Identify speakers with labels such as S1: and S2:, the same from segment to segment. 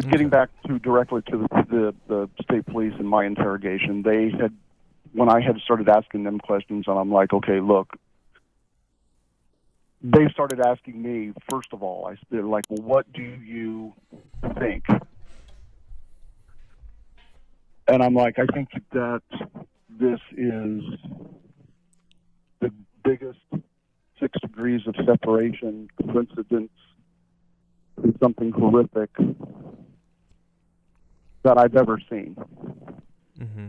S1: Getting back to directly to the state police and my interrogation, they had, when I had started asking them questions, and I'm like, okay, look, they started asking me, first of all, they're like, well, what do you think? And I'm like, I think that this is the biggest 6 degrees of separation coincidence and something horrific that I've ever seen.
S2: Mm-hmm.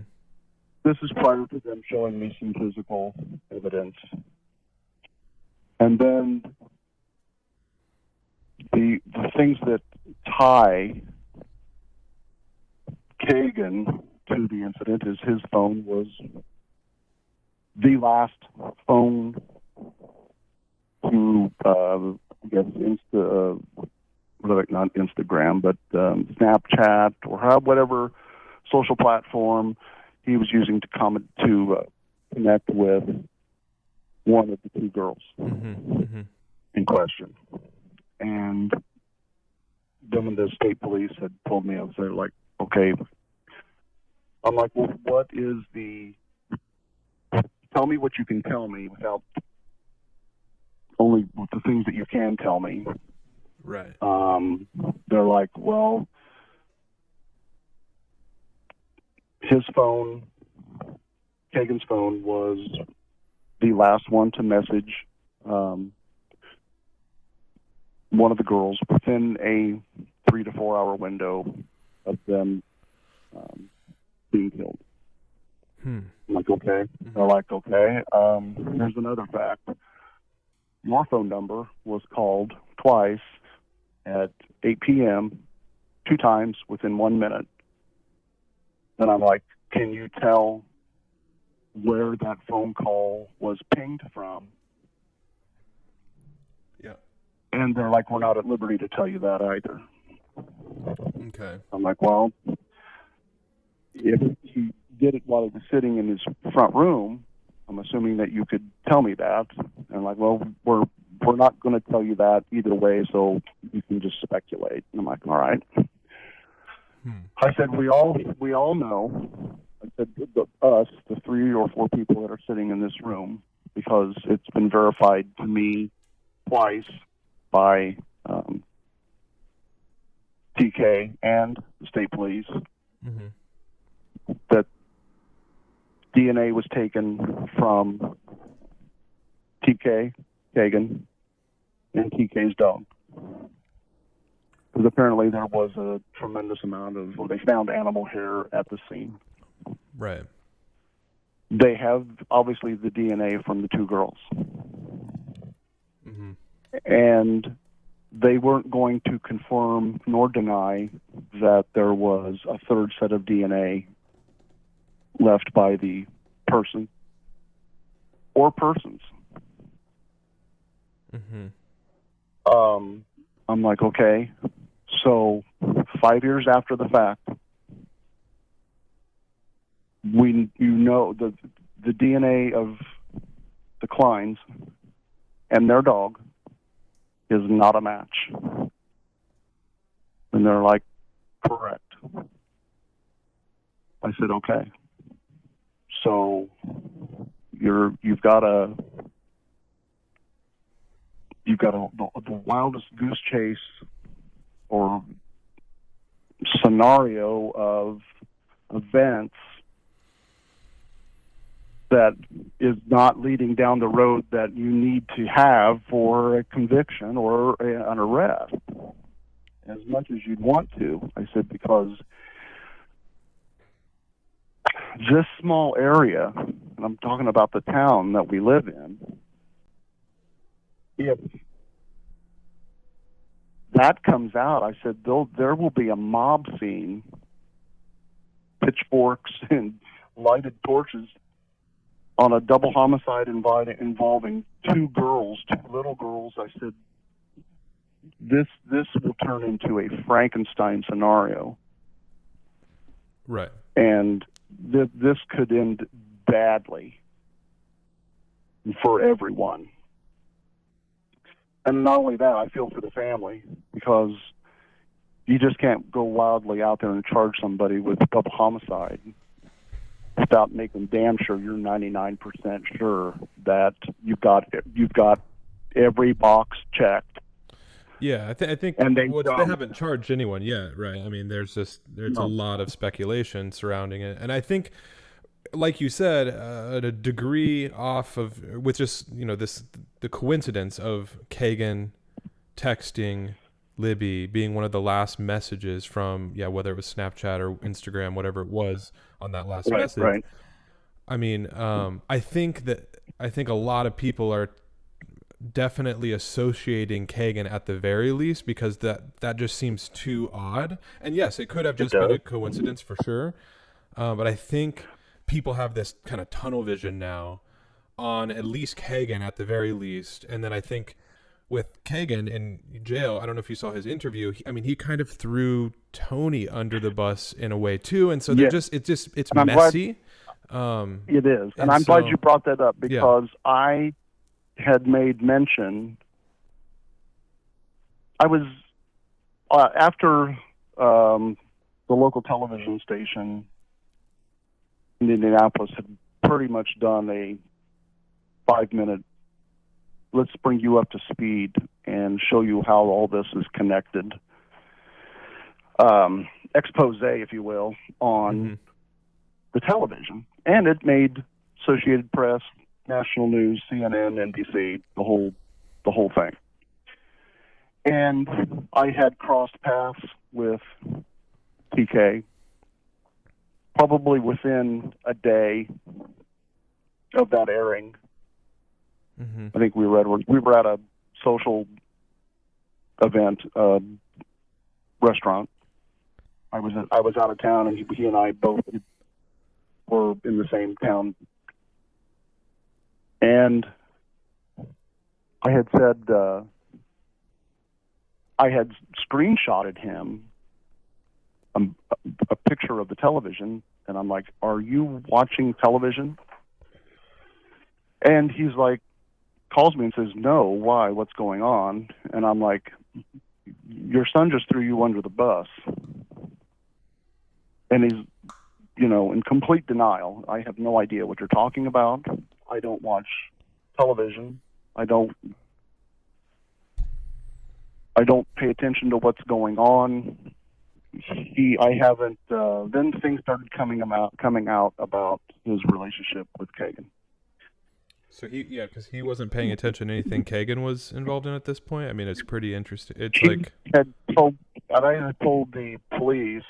S1: This is prior to them showing me some physical evidence. And then the things that tie Kagan to the incident is his phone was the last phone to, I guess, not Instagram, but Snapchat or whatever social platform he was using to connect with one of the 2 girls in question. And then when the state police had told me, I was there like, okay. I'm like, well, what is tell me what you can tell me without only the things that you can tell me.
S2: Right.
S1: They're like, well, his phone, Kagan's phone, was the last one to message one of the girls within a 3 to 4 hour window of them being killed. I'm like, okay. They're like, okay. Here's another fact. Your phone number was called twice at 8 p.m., 2 times within 1 minute. And I'm like, can you tell where that phone call was pinged from?
S2: Yeah.
S1: And they're like, we're not at liberty to tell you that either.
S2: Okay.
S1: I'm like, well, if he did it while he was sitting in his front room, I'm assuming that you could tell me that. And I'm like, well, we're not going to tell you that either way, so you can just speculate. And I'm like, all right. I said, we all know. I said, us, the 3 or 4 people that are sitting in this room, because it's been verified to me twice by TK and the state police that DNA was taken from TK, Kagan, and TK's dog. Because apparently there was a tremendous amount of, they found animal hair at the scene.
S2: Right.
S1: They have, obviously, the DNA from the 2 girls. And they weren't going to confirm nor deny that there was a 3rd set of DNA left by the person or persons. I'm like, okay, so 5 years after the fact, the DNA of the Klines and their dog is not a match. And they're like, correct. I said, okay. So you've got the wildest goose chase or scenario of events that is not leading down the road that you need to have for a conviction or an arrest as much as you'd want to. I said, because this small area, and I'm talking about the town that we live in, if that comes out, I said, there will be a mob scene, pitchforks and lighted torches on a double homicide involving 2 girls, 2 little girls. I said, this will turn into a Frankenstein scenario.
S2: Right.
S1: And this could end badly for everyone. And not only that, I feel for the family, because you just can't go wildly out there and charge somebody with double homicide without making damn sure you're 99% sure that you've got every box checked.
S2: Yeah, I think
S1: and they
S2: haven't charged anyone yet, right? I mean, there's a lot of speculation surrounding it, and I think, like you said, a degree off of with just the coincidence of Kagan texting Libby being one of the last messages from whether it was Snapchat or Instagram, whatever it was on that last message.
S1: Right.
S2: I mean, I think a lot of people are definitely associating Kagan at the very least, because that just seems too odd. And yes, it could have just been a coincidence for sure. But I think people have this kind of tunnel vision now on at least Kagan at the very least. And then I think with Kagan in jail, I don't know if you saw his interview. He kind of threw Tony under the bus in a way too. And so it's messy.
S1: It is. And I'm glad you brought that up, because I had made mention. I was after the local television station in Indianapolis had pretty much done a 5-minute, let's bring you up to speed and show you how all this is connected, expose, if you will, on the television. And it made Associated Press, National News, CNN, NBC, the whole thing. And I had crossed paths with PK probably within a day of that airing. I think we were at a social event, restaurant. I was out of town, and he and I both were in the same town. And I had said, I had screenshotted him a picture of the television, and I'm like, "Are you watching television?" And he's like, calls me and says, "No, why? What's going on?" And I'm like, "Your son just threw you under the bus." And he's, in complete denial. "I have no idea what you're talking about. I don't watch television. I don't pay attention to what's going on." I haven't. Then things started coming out about his relationship with Kagan.
S2: So because he wasn't paying attention to anything Kagan was involved in at this point. I mean, it's pretty interesting. It's like
S1: I had told the police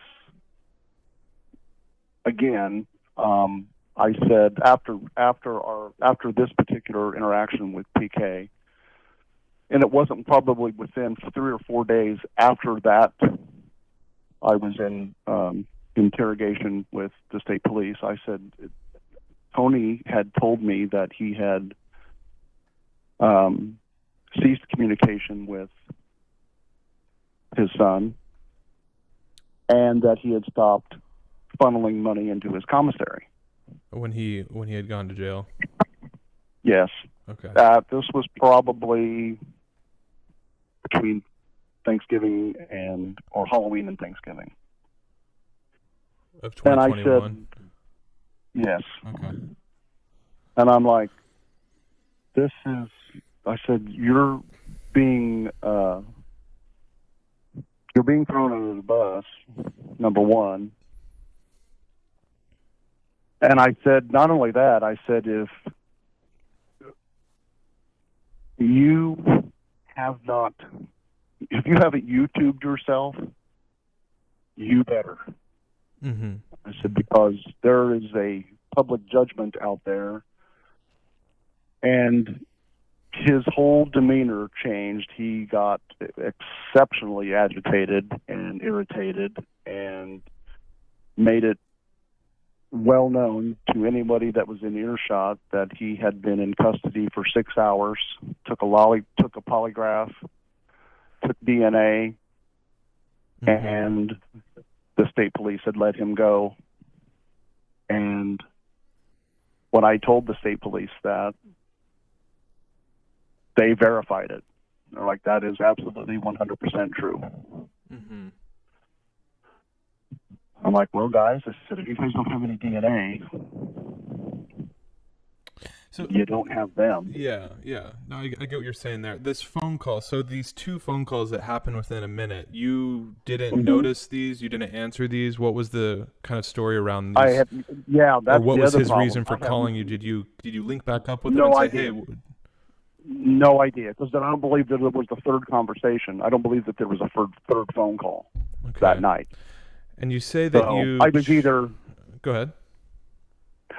S1: again. I said after this particular interaction with PK, and it wasn't probably within 3 or 4 days after that, I was in interrogation with the state police. I said, Tony had told me that he had ceased communication with his son, and that he had stopped funneling money into his commissary.
S2: When he had gone to jail?
S1: Yes.
S2: Okay.
S1: This was probably between Thanksgiving or Halloween and Thanksgiving.
S2: Of 2021?
S1: And I said, yes.
S2: Okay.
S1: And I'm like, I said, you're being thrown under the bus, number one. And I said, not only that, I said, if you haven't YouTubed yourself, you better. I said, because there is a public judgment out there. And his whole demeanor changed. He got exceptionally agitated and irritated, and made it well known to anybody that was in earshot that he had been in custody for 6 hours, took a polygraph, took DNA, and the state police had let him go. And when I told the state police that, they verified it. They're like, that is absolutely 100% true. I'm like, well, guys, I said, if you guys don't have any DNA, so you don't have them.
S2: Yeah. No, I get what you're saying there. This phone call, so these 2 phone calls that happened within a minute, you didn't notice these? You didn't answer these? What was the kind of story around these?
S1: That's
S2: or what
S1: the
S2: was
S1: other
S2: his
S1: problem.
S2: reason for calling you? Did you link back up with him
S1: No
S2: and say,
S1: idea.
S2: hey?
S1: No idea, because I don't believe that it was the third conversation. I don't believe that there was a third phone call that night.
S2: And you say that
S1: I was either...
S2: Go ahead.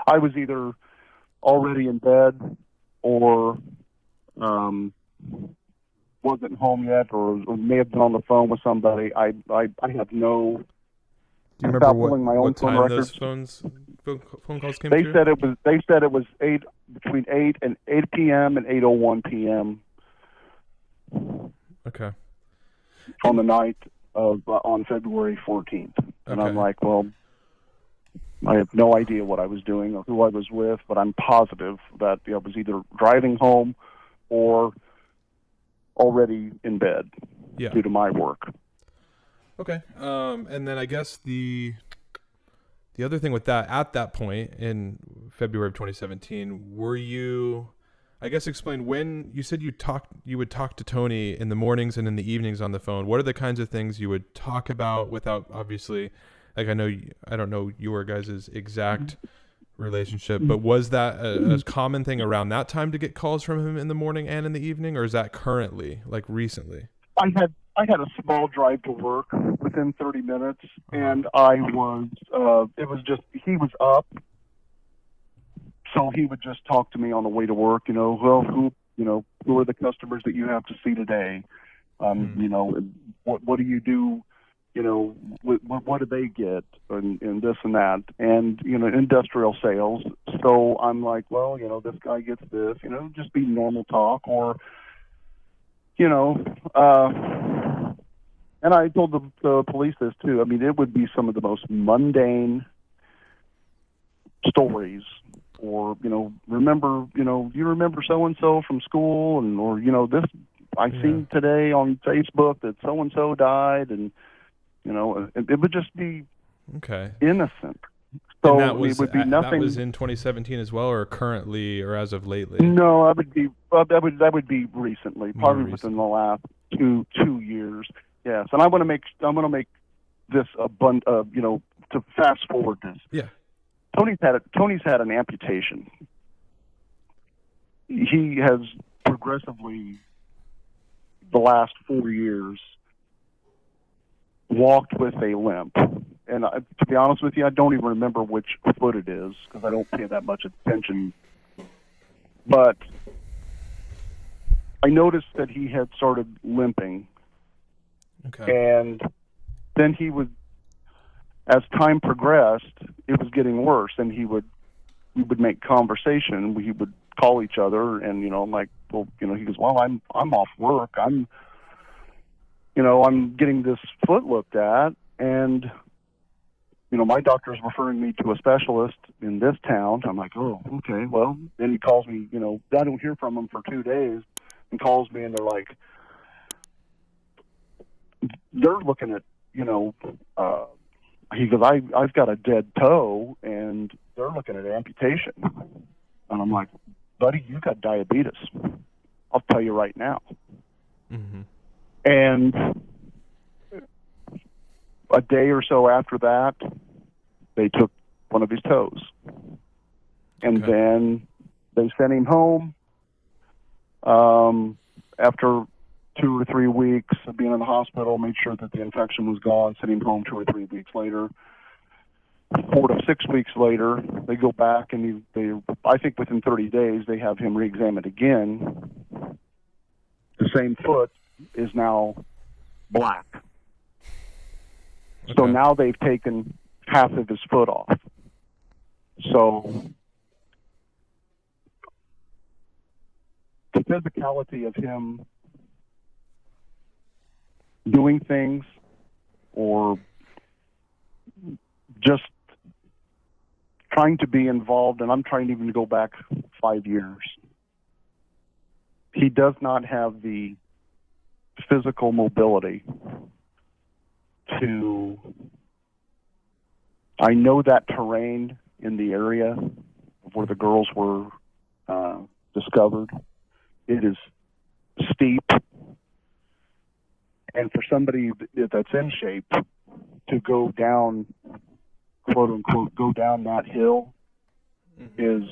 S1: I was either already in bed or wasn't home yet, or may have been on the phone with somebody. I have no...
S2: Do you remember what time those phone calls came through?
S1: They said it was between 8 p.m. and 8:01 p.m.
S2: Okay.
S1: On the night on February 14th. And I'm like, well, I have no idea what I was doing or who I was with, but I'm positive that I was either driving home or already in bed due to my work.
S2: Okay. And then I guess the other thing with that, at that point in February of 2017, were you, I guess, explain when you said you would talk to Tony in the mornings and in the evenings on the phone. What are the kinds of things you would talk about without, obviously, like I don't know your guys' exact relationship, but was that a common thing around that time to get calls from him in the morning and in the evening, or is that currently, like recently?
S1: I had a small drive to work within 30 minutes, and I was, it was just, he was up, so he would just talk to me on the way to work, well, who are the customers that you have to see today? What do you do? What do they get? And this and that, and, industrial sales. So I'm like, well, this guy gets this, just be normal talk, or, and I told the police this too. I mean, it would be some of the most mundane stories, or, remember, you remember so-and-so from school, and, or, this, I seen today on Facebook that so-and-so died, and, it would just be innocent. So
S2: and
S1: it would be nothing.
S2: That was in 2017 as well, or currently, or as of lately?
S1: No, that would be recently, probably within the last two years. Yes, and I'm going to make this to fast forward this.
S2: Yeah.
S1: Tony's had an amputation. He has progressively, the last 4 years, walked with a limp. And to be honest with you, I don't even remember which foot it is, because I don't pay that much attention. But I noticed that he had started limping.
S2: Okay.
S1: And then he would, as time progressed, it was getting worse, and we would make conversation. We would call each other, and, I'm like, well, he goes, well, I'm off work. I'm getting this foot looked at, and, my doctor's referring me to a specialist in this town. I'm like, oh, okay. Well, then he calls me, I don't hear from him for 2 days, and calls me, and they're like, they're looking at, he goes, I've got a dead toe, and they're looking at amputation. And I'm like, buddy, you got diabetes. I'll tell you right now.
S2: Mm-hmm.
S1: And a day or so after that, they took one of his toes. And then they sent him home. After 2 or 3 weeks of being in the hospital, made sure that the infection was gone, sent him home 2 or 3 weeks later. 4 to 6 weeks later, they go back, and I think within 30 days, they have him re-examined again. The same foot is now black. Okay. So now they've taken half of his foot off. So the physicality of him doing things, or just trying to be involved, and I'm trying even to go back 5 years. He does not have the physical mobility to I know that terrain in the area where the girls were discovered. It is steep, and for somebody that's in shape to go down, quote unquote, go down that hill is,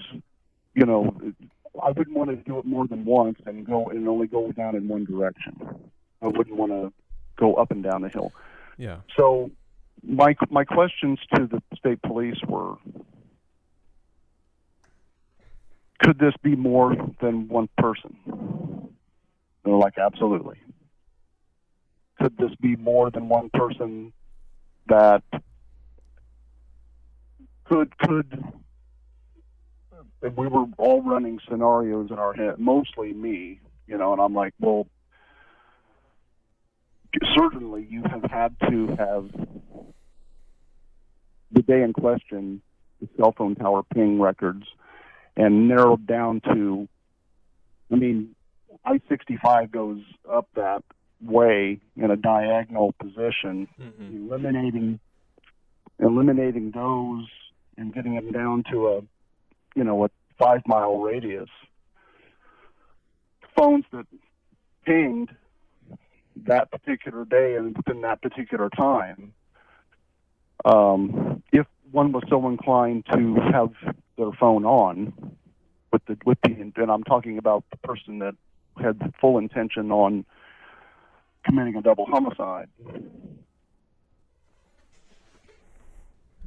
S1: you know, I wouldn't want to do it more than once and only go down in one direction. I wouldn't want to go up and down the hill.
S2: Yeah.
S1: So my questions to the state police were, could this be more than one person? They're like, absolutely. Could this be more than one person that could and we were all running scenarios in our head, mostly me, and I'm like, well, certainly you have had to have the day in question, the cell phone tower ping records, and narrowed down to, I-65 goes up that way in a diagonal position, eliminating those and getting them down to a 5-mile radius. Phones that pinged that particular day and within that particular time, if one was so inclined to have their phone on and I'm talking about the person that had the full intention on committing a double homicide.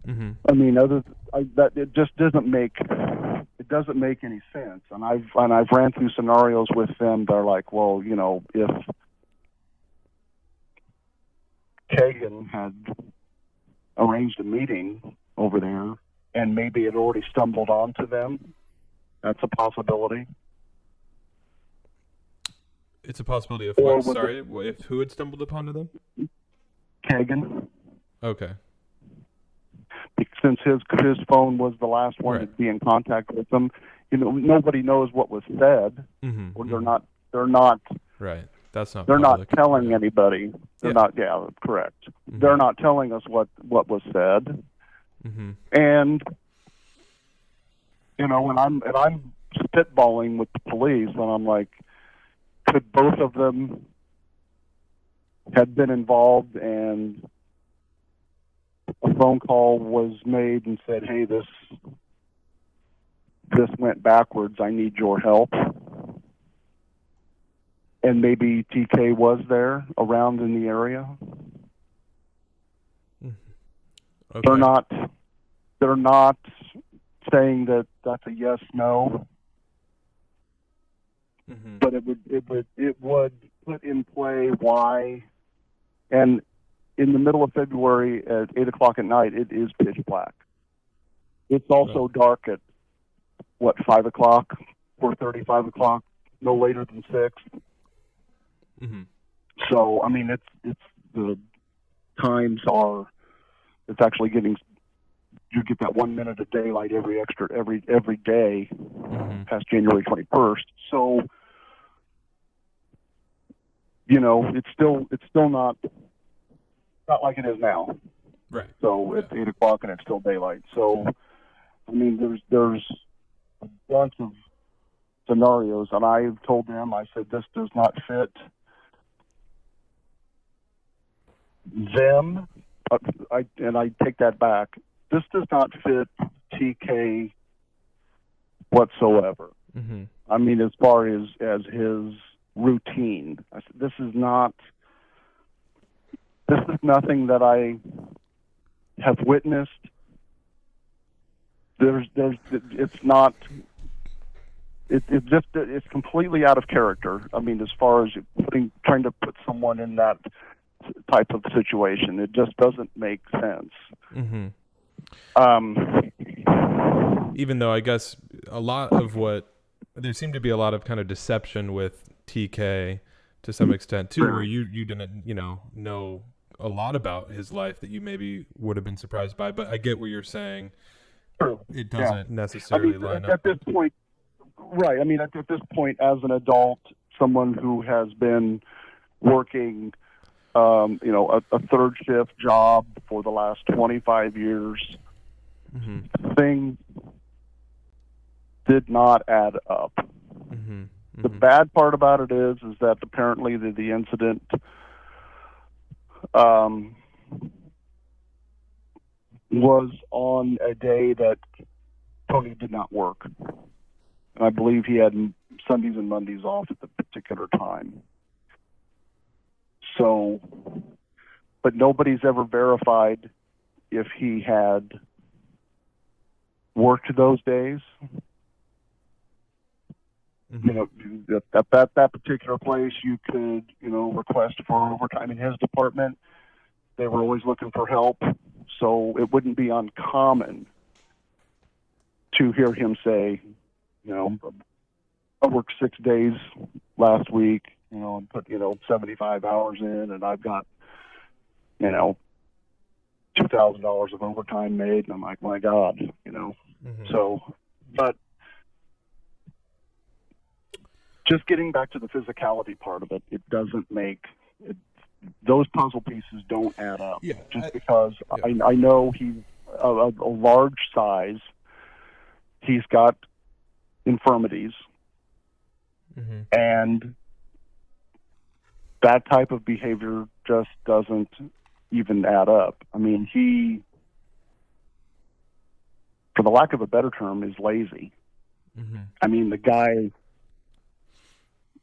S1: That it just doesn't make any sense. And I've ran through scenarios with them that are like, well, if Kagan had arranged a meeting over there and maybe it already stumbled onto them, that's a possibility.
S2: It's a possibility of what? Sorry, if who had stumbled upon them?
S1: Kagan.
S2: Okay.
S1: Since his phone was the last one to be in contact with them, nobody knows what was said, or they're not.
S2: Right. That's not.
S1: They're
S2: public.
S1: Not telling anybody. They're not. Yeah, correct. They're not telling us what was said, and when I'm spitballing with the police, and I'm like, could both of them have been involved and a phone call was made and said, hey, this went backwards, I need your help. And maybe TK was there around in the area.
S2: Okay.
S1: They're not saying that that's a yes, no. But it would put in play why. And in the middle of February at 8:00 at night, it is pitch black. It's also dark at 5 o'clock, 4:30, 5 o'clock, no later than 6. So it's the times are. It's actually getting. You get that 1 minute of daylight every day past January 21st. So it's still not like it is now.
S2: Right.
S1: So it's 8 o'clock and it's still daylight. So there's a bunch of scenarios, and I've told them, I said, this does not fit them. I take that back. This does not fit TK whatsoever. As far as his routine, I said, this is nothing that I have witnessed. It's completely out of character. As far as trying to put someone in that type of situation, it just doesn't make sense.
S2: Even though I guess there seemed to be a lot of kind of deception with TK to some extent too, where you didn't know a lot about his life that you maybe would have been surprised by. But I get what you're saying. It doesn't necessarily line up.
S1: At this point, right. At this point, as an adult, someone who has been working, a third shift job for the last 25 years, things did not add up. The bad part about it is that apparently the incident was on a day that Tony did not work. And I believe he had Sundays and Mondays off at the particular time. So, but nobody's ever verified if he had worked those days. You know, at that particular place, you could, request for overtime in his department. They were always looking for help, so it wouldn't be uncommon to hear him say, I worked 6 days last week, and put, 75 hours in, and I've got, $2,000 of overtime made, and I'm like, my God, So, but just getting back to the physicality part of it, it doesn't make it, those puzzle pieces don't add up.
S2: Yeah,
S1: because I know he's a large size. He's got infirmities, and that type of behavior just doesn't even add up. I mean, he, for the lack of a better term, is lazy. I mean, the guy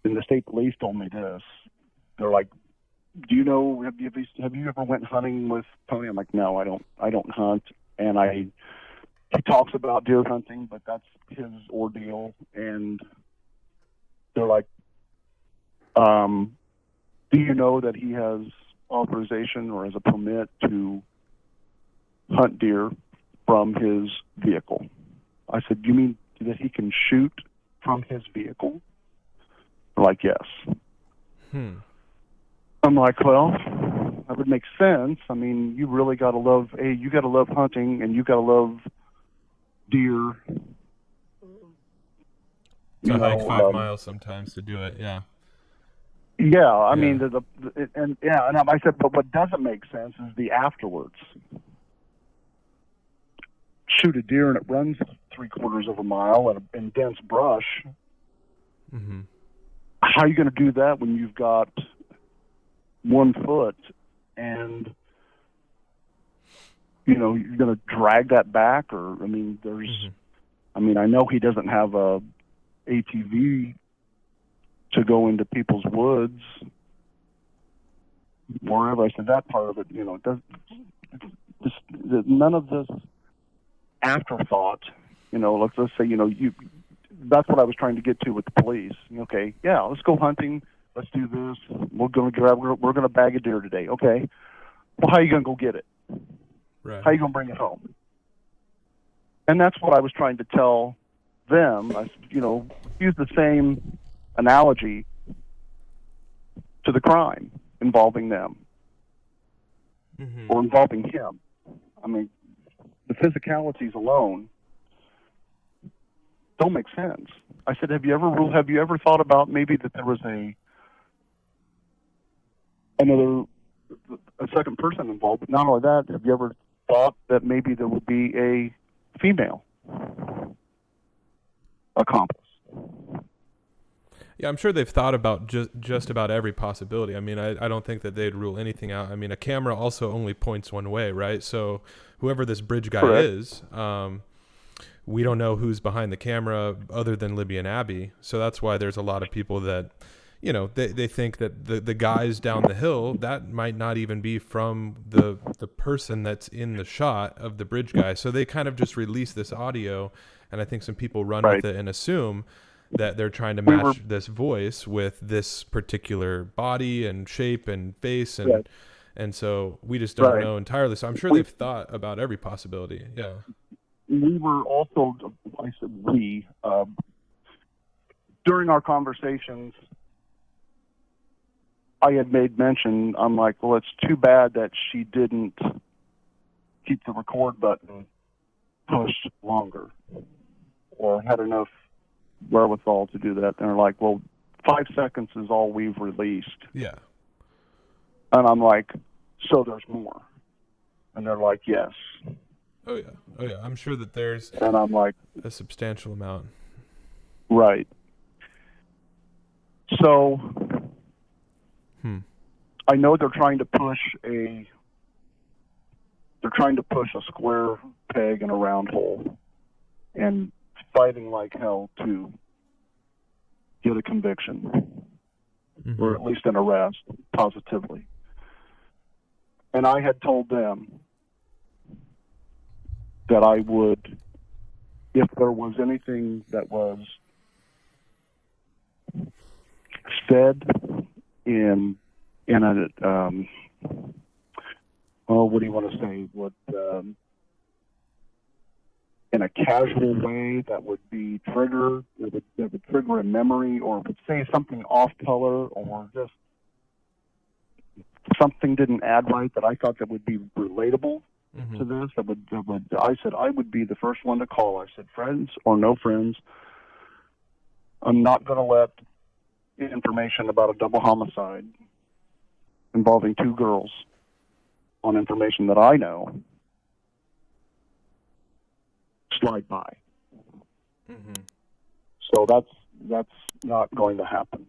S1: in the state police told me this. They're like, "Do you know? Have you ever went hunting with Tony?" I'm like, "No, I don't hunt." And he talks about deer hunting, but that's his ordeal. And they're like, "Do you know that he has authorization or has a permit to hunt deer from his vehicle?" I said, "You mean that he can shoot from his vehicle?" They're like, "Yes." I'm like, well, that would make sense. I mean, you really got to love hunting, and you got to love deer.
S2: To hike 5 miles sometimes to do it, yeah.
S1: Yeah, I mean, and I said, but what doesn't make sense is the afterwards. Shoot a deer and it runs 3/4 of a mile in dense brush. How are you going to do that when you've got 1 foot and, you're going to drag that back? Or, I mean, I know he doesn't have a ATV to go into people's woods, wherever. I said that part of it, it does. None of this afterthought. Let's say, that's what I was trying to get to with the police. Okay, yeah, let's go hunting. Let's do this. We're going to bag a deer today. Okay. Well, how are you going to go get it?
S2: Right.
S1: How are you going to bring it home? And that's what I was trying to tell them. I said, use the same analogy to the crime involving them or involving him. I mean, the physicalities alone don't make sense. I said, have you ever thought about maybe that there was a second person involved? But not only that, have you ever thought that maybe there would be a female accomplice?
S2: Yeah, I'm sure they've thought about just about every possibility. I mean, I don't think that they'd rule anything out. I mean, a camera also only points one way, right? So whoever this bridge guy
S1: Correct.
S2: is, we don't know who's behind the camera other than Libby and Abby. So that's why there's a lot of people that, they think that the guys down the hill, that might not even be from the person that's in the shot of the bridge guy. So they kind of just release this audio, and I think some people run with it and assume that they're trying to match this voice with this particular body and shape and face, and so we just don't know entirely. So I'm sure they've thought about every possibility. Yeah.
S1: We were also, I said we, during our conversations, I had made mention, I'm like, well, it's too bad that she didn't keep the record button pushed longer or had enough wherewithal to do that. And they're like, well, 5 seconds is all we've released.
S2: Yeah.
S1: And I'm like, so there's more. And they're like, yes.
S2: Oh yeah. I'm sure that there's
S1: And I'm like,
S2: a substantial amount.
S1: right. So I know they're trying to push a square peg in a round hole, and fighting like hell to get a conviction, or at least an arrest, positively. And I had told them that I would, if there was anything that was said in a what do you want to say? In a casual way that would be that would trigger a memory, or would say something off color, or just something didn't add right, that I thought that would be relatable to this. I said I would be the first one to call. I said, friends or no friends, I'm not going to let information about a double homicide involving two girls on information that I know slide by. So that's not going to happen.